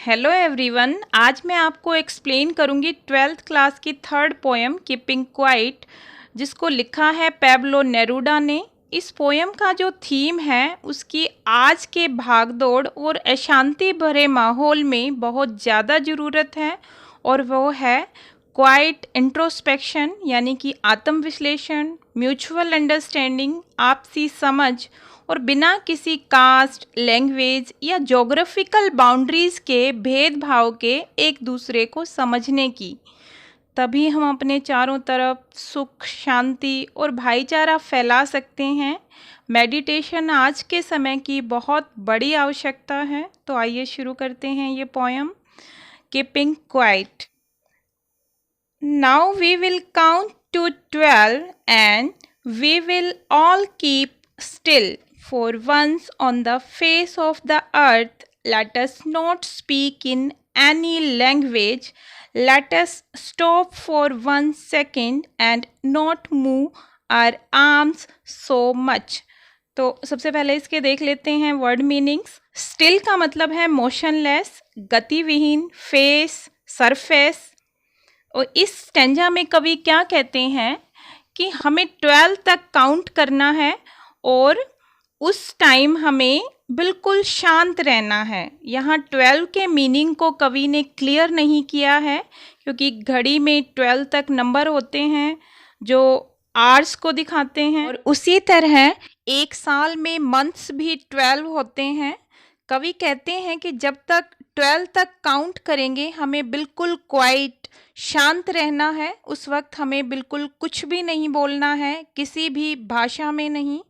Hello everyone, आज मैं आपको एक्सप्लेन करूंगी 12th क्लास की थर्ड पोएम कीपिंग क्वाइट, जिसको लिखा है पैब्लो नेरूडा ने। इस पोएम का जो थीम है उसकी आज के भागदौड़ और अशांति भरे माहौल में बहुत ज़्यादा ज़रूरत है, और वो है क्वाइट इंट्रोस्पेक्शन, यानी कि आत्मविश्लेषण, म्यूचुअल अंडरस्टैंडिंग, आपसी समझ, और बिना किसी कास्ट, लैंग्वेज या जोग्राफिकल बाउंड्रीज़ के भेदभाव के एक दूसरे को समझने की। तभी हम अपने चारों तरफ सुख, शांति और भाईचारा फैला सकते हैं। मेडिटेशन आज के समय की बहुत बड़ी आवश्यकता है। तो आइए शुरू करते हैं ये poem keeping quiet. Now we will count to 12 and we will all keep still. For once on the face of the earth, let us not speak in any language. Let us stop for 1 second and not move our arms so much. तो सबसे पहले इसके देख लेते हैं word meanings. Still का मतलब है मोशनलेस, गतिविहीन, फेस, सरफेस। और इस स्टेंजा में कवि क्या कहते हैं कि हमें 12 तक काउंट करना है और उस टाइम हमें बिल्कुल शांत रहना है। यहाँ 12 के मीनिंग को कवि ने क्लियर नहीं किया है, क्योंकि घड़ी में 12 तक नंबर होते हैं जो आवर्स को दिखाते हैं, और उसी तरह एक साल में मंथ्स भी 12 होते हैं। कवि कहते हैं कि जब तक 12 तक काउंट करेंगे हमें बिल्कुल क्वाइट, शांत रहना है। उस वक्त हमें बिल्कुल कुछ भी नहीं बोलना है, किसी भी भाषा में नहीं।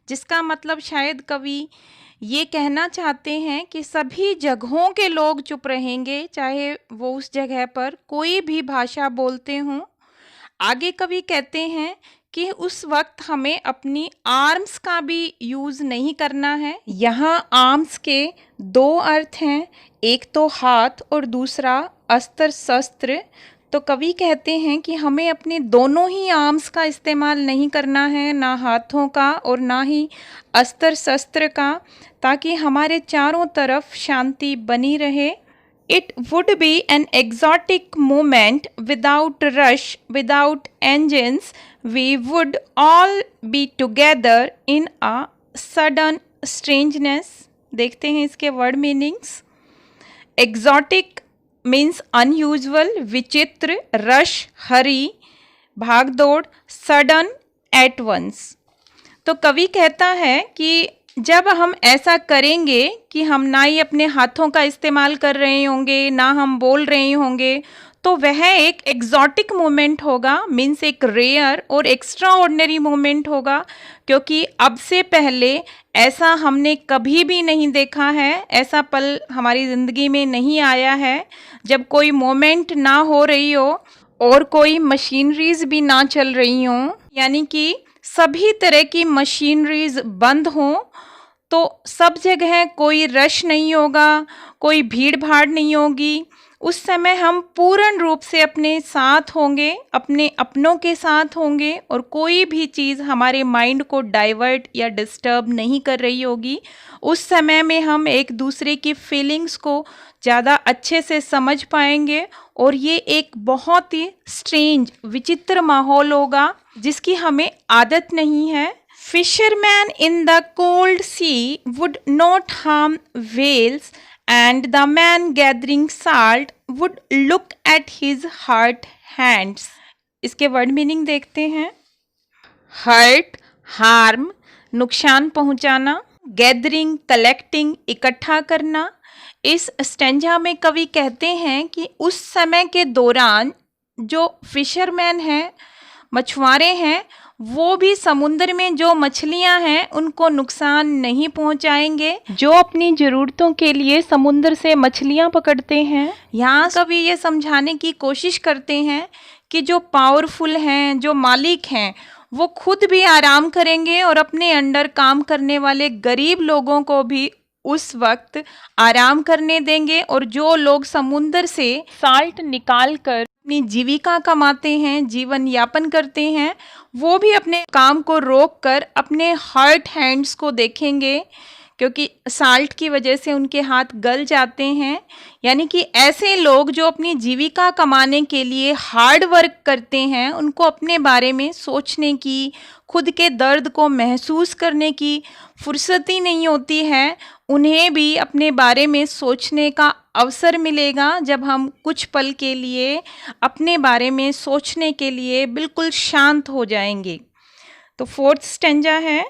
जिसका मतलब शायद कवि ये कहना चाहते हैं कि सभी जगहों के लोग चुप रहेंगे, चाहे वो उस जगह पर कोई भी भाषा बोलते हों। आगे कवि कहते हैं कि उस वक्त हमें अपनी आर्म्स का भी यूज़ नहीं करना है। यहाँ आर्म्स के दो अर्थ हैं, एक तो हाथ और दूसरा अस्त्र शस्त्र। तो कवि कहते हैं कि हमें अपने दोनों ही आर्म्स का इस्तेमाल नहीं करना है, ना हाथों का और ना ही अस्त्र शस्त्र का, ताकि हमारे चारों तरफ शांति बनी रहे। It would be an exotic moment without rush, without engines. We would all be together in a sudden strangeness. देखते हैं इसके word meanings. Exotic means unusual, विचित्र, rush, हरी, भागदौड़, sudden, at once. तो कवि कहता है कि जब हम ऐसा करेंगे कि हम ना ही अपने हाथों का इस्तेमाल कर रहे होंगे, ना हम बोल रहे होंगे, तो वह एक एग्जॉटिक मोमेंट होगा, मीन्स एक रेयर और एक्स्ट्रा ऑर्डिनरी मोमेंट होगा, क्योंकि अब से पहले ऐसा हमने कभी भी नहीं देखा है। ऐसा पल हमारी ज़िंदगी में नहीं आया है जब कोई मोमेंट ना हो रही हो और कोई मशीनरीज भी ना चल रही हों, यानी कि सभी तरह की मशीनरीज बंद हों। तो सब जगह कोई रश नहीं होगा, कोई भीड़ भाड़ नहीं होगी। उस समय हम पूर्ण रूप से अपने साथ होंगे, अपने अपनों के साथ होंगे, और कोई भी चीज़ हमारे माइंड को डाइवर्ट या डिस्टर्ब नहीं कर रही होगी। उस समय में हम एक दूसरे की फीलिंग्स को ज़्यादा अच्छे से समझ पाएंगे, और ये एक बहुत ही स्ट्रेंज, विचित्र माहौल होगा जिसकी हमें आदत नहीं है। Fishermen in the cold sea would not harm whales, and the man gathering salt would look at his hurt hands. इसके वर्ड मीनिंग देखते हैं। हर्ट, हार्म, नुकसान पहुंचाना, गैदरिंग, कलेक्टिंग, इकट्ठा करना। इस स्टेंजा में कवि कहते हैं कि उस समय के दौरान जो फिशरमैन हैं, मछुआरे हैं, वो भी समुद्र में जो मछलियां हैं उनको नुकसान नहीं पहुंचाएंगे, जो अपनी ज़रूरतों के लिए समुद्र से मछलियां पकड़ते हैं। यहाँ कभी ये समझाने की कोशिश करते हैं कि जो पावरफुल हैं, जो मालिक हैं, वो खुद भी आराम करेंगे और अपने अंडर काम करने वाले गरीब लोगों को भी उस वक्त आराम करने देंगे, और जो लोग समुद्र से साल्ट निकाल कर अपनी जीविका कमाते हैं, जीवन यापन करते हैं, वो भी अपने काम को रोक कर अपने हर्ट हैंड्स को देखेंगे क्योंकि साल्ट की वजह से उनके हाथ गल जाते हैं। यानी कि ऐसे लोग जो अपनी जीविका कमाने के लिए हार्ड वर्क करते हैं, उनको अपने बारे में सोचने की, खुद के दर्द को महसूस करने की फुर्सत ही नहीं होती है। उन्हें भी अपने बारे में सोचने का अवसर मिलेगा जब हम कुछ पल के लिए अपने बारे में सोचने के लिए बिल्कुल शांत हो जाएंगे। तो फोर्थ स्टेंजा है,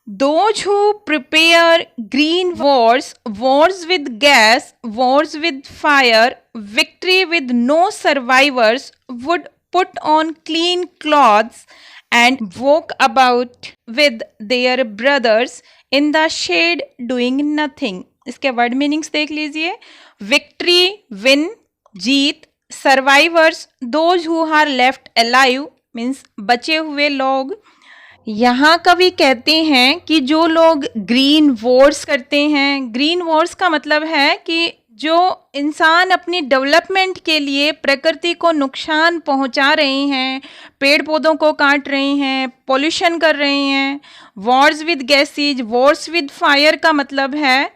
those who prepare green wars, wars with gas, wars with fire, victory with no survivors, would put on clean clothes and walk about with their brothers in the shade doing nothing. इसके word meanings देख लीजिए। Victory, win, जीत, survivors, those who are left alive means बचे हुए लोग। यहाँ कवि कहते हैं कि जो लोग ग्रीन वॉर्स करते हैं, ग्रीन वॉर्स का मतलब है कि जो इंसान अपनी डेवलपमेंट के लिए प्रकृति को नुकसान पहुंचा रहे हैं, पेड़ पौधों को काट रहे हैं, पॉल्यूशन कर रहे हैं। Wars with gases, Wars with fire का मतलब है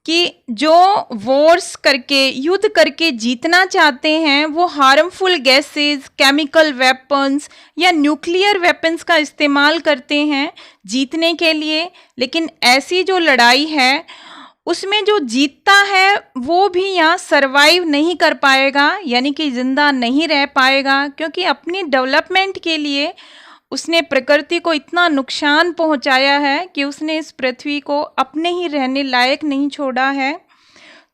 कि जो वॉर्स करके, युद्ध करके जीतना चाहते हैं, वो हार्मफुल गैसेस, केमिकल वेपन्स या न्यूक्लियर वेपन्स का इस्तेमाल करते हैं जीतने के लिए। लेकिन ऐसी जो लड़ाई है उसमें जो जीतता है वो भी यहाँ सरवाइव नहीं कर पाएगा, यानी कि जिंदा नहीं रह पाएगा, क्योंकि अपनी डेवलपमेंट के लिए उसने प्रकृति को इतना नुकसान पहुंचाया है कि उसने इस पृथ्वी को अपने ही रहने लायक नहीं छोड़ा है,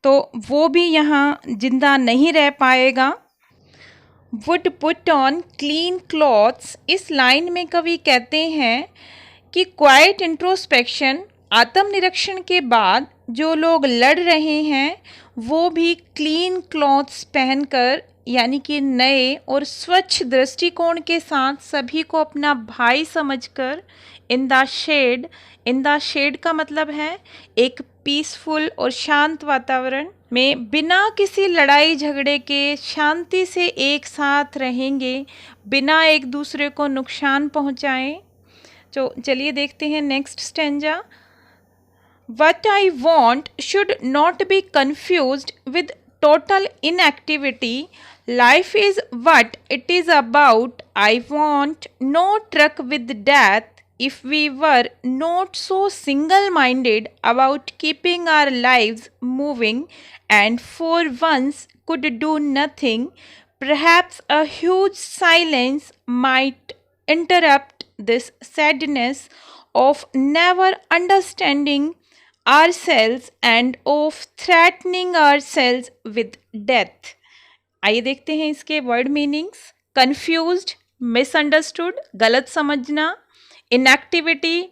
तो वो भी यहाँ जिंदा नहीं रह पाएगा। Would put on clean clothes, इस लाइन में कवि कहते हैं कि क्वाइट इंट्रोस्पेक्शन, आत्मनिरीक्षण के बाद जो लोग लड़ रहे हैं वो भी क्लीन क्लॉथ्स पहनकर, यानी कि नए और स्वच्छ दृष्टिकोण के साथ सभी को अपना भाई समझकर in the shade, in the shade का मतलब है एक पीसफुल और शांत वातावरण में बिना किसी लड़ाई झगड़े के शांति से एक साथ रहेंगे, बिना एक दूसरे को नुकसान पहुंचाएं। तो चलिए देखते हैं next stanza. What I want should not be confused with total inactivity. Life is what it is about. I want no truck with death. If we were not so single-minded about keeping our lives moving and for once could do nothing, perhaps a huge silence might interrupt this sadness of never understanding ourselves and of threatening ourselves with death. आइए देखते हैं इसके word meanings. Confused, misunderstood, गलत समझना, inactivity,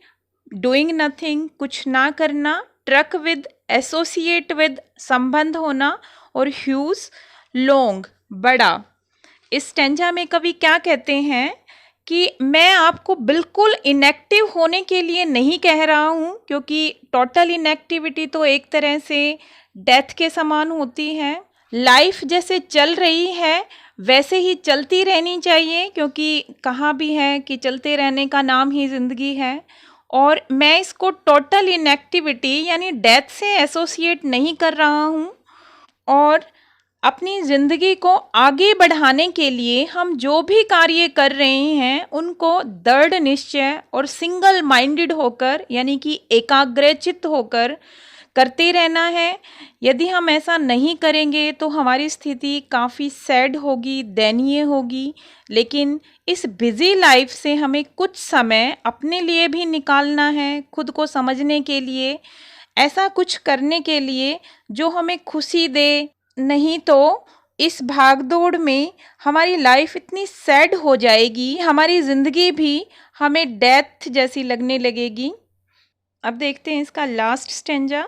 doing nothing, कुछ ना करना, truck with, associate with, संबंध होना, और ह्यूज, लॉन्ग, बड़ा। इस स्टेंजा में कवि क्या कहते हैं कि मैं आपको बिल्कुल इनएक्टिव होने के लिए नहीं कह रहा हूँ, क्योंकि टोटल इनएक्टिविटी तो एक तरह से डेथ के समान होती है। लाइफ जैसे चल रही है वैसे ही चलती रहनी चाहिए, क्योंकि कहा भी है कि चलते रहने का नाम ही ज़िंदगी है। और मैं इसको टोटल इनएक्टिविटी यानी डेथ से एसोसिएट नहीं कर रहा हूँ। और अपनी ज़िंदगी को आगे बढ़ाने के लिए हम जो भी कार्य कर रहे हैं उनको दृढ़ निश्चय और सिंगल माइंडेड होकर, यानी कि एकाग्रचित्त होकर करते रहना है। यदि हम ऐसा नहीं करेंगे तो हमारी स्थिति काफ़ी सैड होगी, दयनीय होगी। लेकिन इस बिज़ी लाइफ से हमें कुछ समय अपने लिए भी निकालना है, खुद को समझने के लिए, ऐसा कुछ करने के लिए जो हमें खुशी दे। नहीं तो इस भागदौड़ में हमारी लाइफ इतनी सैड हो जाएगी, हमारी ज़िंदगी भी हमें डेथ जैसी लगने लगेगी। अब देखते हैं इसका last stanza.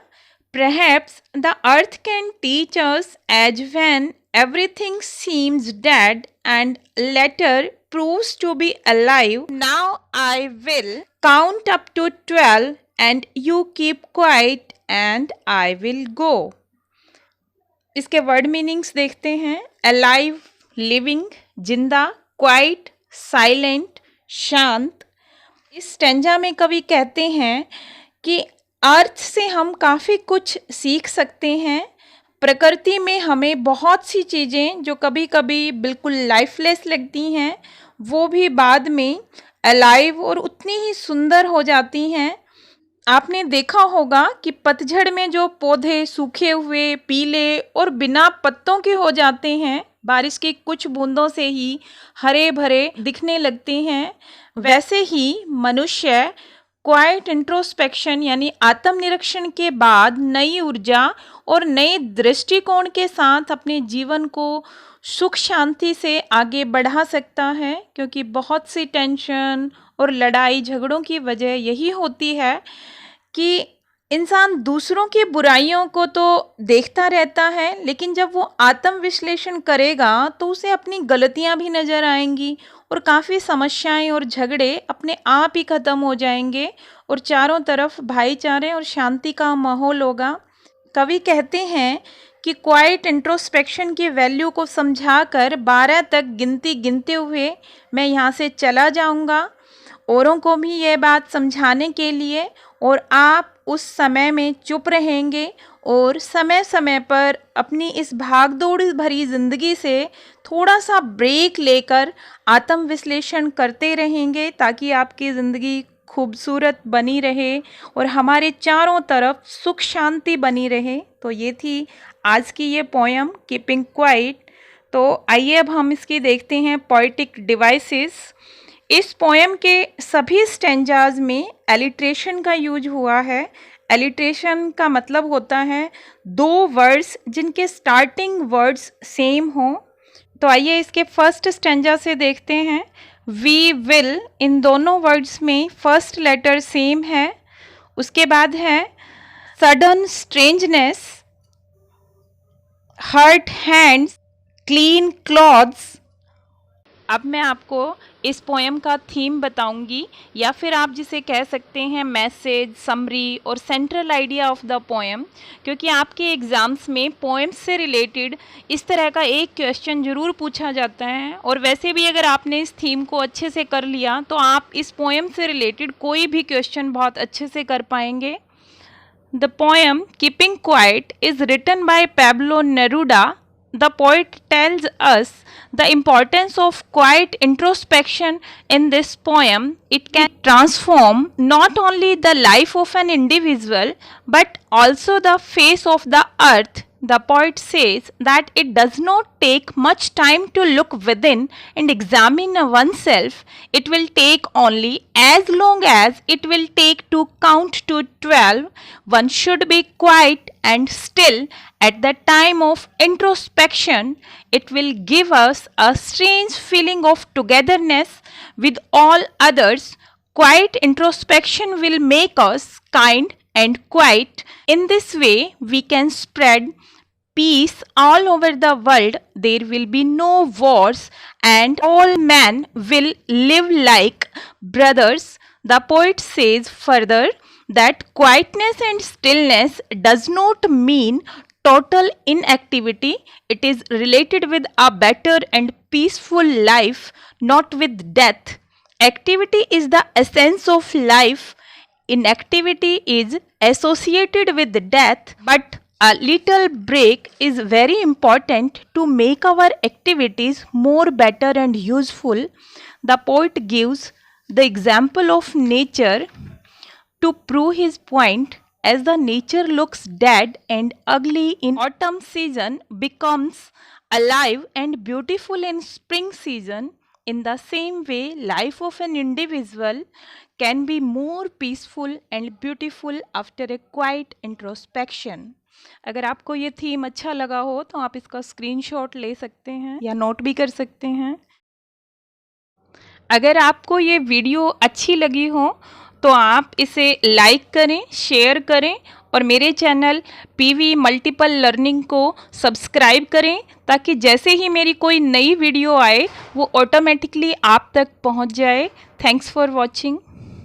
Perhaps the earth can teach us as when everything seems dead and later proves to be alive. Now I will count up to 12 and you keep quiet and I will go. इसके word meanings देखते हैं। Alive, living, जिंदा, quite, silent, शांत। इस stanza में कवि कहते हैं कि अर्थ से हम काफ़ी कुछ सीख सकते हैं। प्रकृति में हमें बहुत सी चीज़ें जो कभी कभी बिल्कुल लाइफलेस लगती हैं, वो भी बाद में अलाइव और उतनी ही सुंदर हो जाती हैं। आपने देखा होगा कि पतझड़ में जो पौधे सूखे हुए, पीले और बिना पत्तों के हो जाते हैं, बारिश की कुछ बूंदों से ही हरे भरे दिखने लगते हैं, वैसे ही मनुष्य क्वाइट इंट्रोस्पेक्शन यानी आत्मनिरीक्षण के बाद नई ऊर्जा और नए दृष्टिकोण के साथ अपने जीवन को सुख शांति से आगे बढ़ा सकता है। क्योंकि बहुत सी टेंशन और लड़ाई झगड़ों की वजह यही होती है कि इंसान दूसरों की बुराइयों को तो देखता रहता है, लेकिन जब वो आत्म विश्लेषण करेगा तो उसे अपनी गलतियां भी नजर आएंगी और काफ़ी समस्याएं और झगड़े अपने आप ही ख़त्म हो जाएंगे और चारों तरफ भाईचारे और शांति का माहौल होगा। कवि कहते हैं कि क्वाइट इंट्रोस्पेक्शन की वैल्यू को समझाकर 12 तक गिनती गिनते हुए मैं यहाँ से चला जाऊँगा, औरों को भी ये बात समझाने के लिए, और आप उस समय में चुप रहेंगे और समय समय पर अपनी इस भागदौड़ भरी ज़िंदगी से थोड़ा सा ब्रेक लेकर आत्म विश्लेषण करते रहेंगे, ताकि आपकी ज़िंदगी खूबसूरत बनी रहे और हमारे चारों तरफ सुख शांति बनी रहे। तो ये थी आज की ये पोयम कीपिंग क्वाइट। तो आइए अब हम इसकी देखते हैं पोएटिक डिवाइसेस। इस पोएम के सभी स्टेंजाज में एलिट्रेशन का यूज हुआ है। एलिट्रेशन का मतलब होता है दो वर्ड्स जिनके स्टार्टिंग वर्ड्स सेम हों। तो आइए इसके फर्स्ट स्टेंजा से देखते हैं। वी विल, इन दोनों वर्ड्स में फर्स्ट लेटर सेम है। उसके बाद है sudden strangeness, hurt hands, clean clothes. अब मैं आपको इस पोएम का थीम बताऊंगी, या फिर आप जिसे कह सकते हैं मैसेज, समरी और central idea of the poem. क्योंकि आपके एग्ज़ाम्स में पोएम्स से रिलेटेड इस तरह का एक क्वेश्चन ज़रूर पूछा जाता है, और वैसे भी अगर आपने इस थीम को अच्छे से कर लिया तो आप इस पोएम से रिलेटेड कोई भी क्वेश्चन बहुत अच्छे से कर पाएंगे। The poem keeping quiet is written by Pablo Neruda. The poet tells us the importance of quiet introspection in this poem. It can transform not only the life of an individual but also the face of the earth. The poet says that it does not take much time to look within and examine oneself. It will take only as long as it will take to count to 12. One should be quiet and still at the time of introspection. It will give us a strange feeling of togetherness with all others. Quiet introspection will make us kind and quiet. In this way, we can spread peace all over the world. There will be no wars and all men will live like brothers. The poet says further that quietness and stillness does not mean total inactivity. It is related with a better and peaceful life, not with death. Activity is the essence of life. Inactivity is associated with death, but a little break is very important to make our activities more better and useful. The poet gives the example of nature to prove his point. As the nature looks dead and ugly in autumn season, becomes alive and beautiful in spring season, in the same way life of an individual can be more peaceful and beautiful after a quiet introspection. अगर आपको ये theme अच्छा लगा हो तो आप इसका screenshot ले सकते हैं या नोट भी कर सकते हैं। अगर आपको ये वीडियो अच्छी लगी हो तो आप इसे लाइक करें, शेयर करें और मेरे चैनल पीवी मल्टीपल लर्निंग को सब्सक्राइब करें, ताकि जैसे ही मेरी कोई नई वीडियो आए वो ऑटोमेटिकली आप तक पहुंच जाए। Thanks for watching.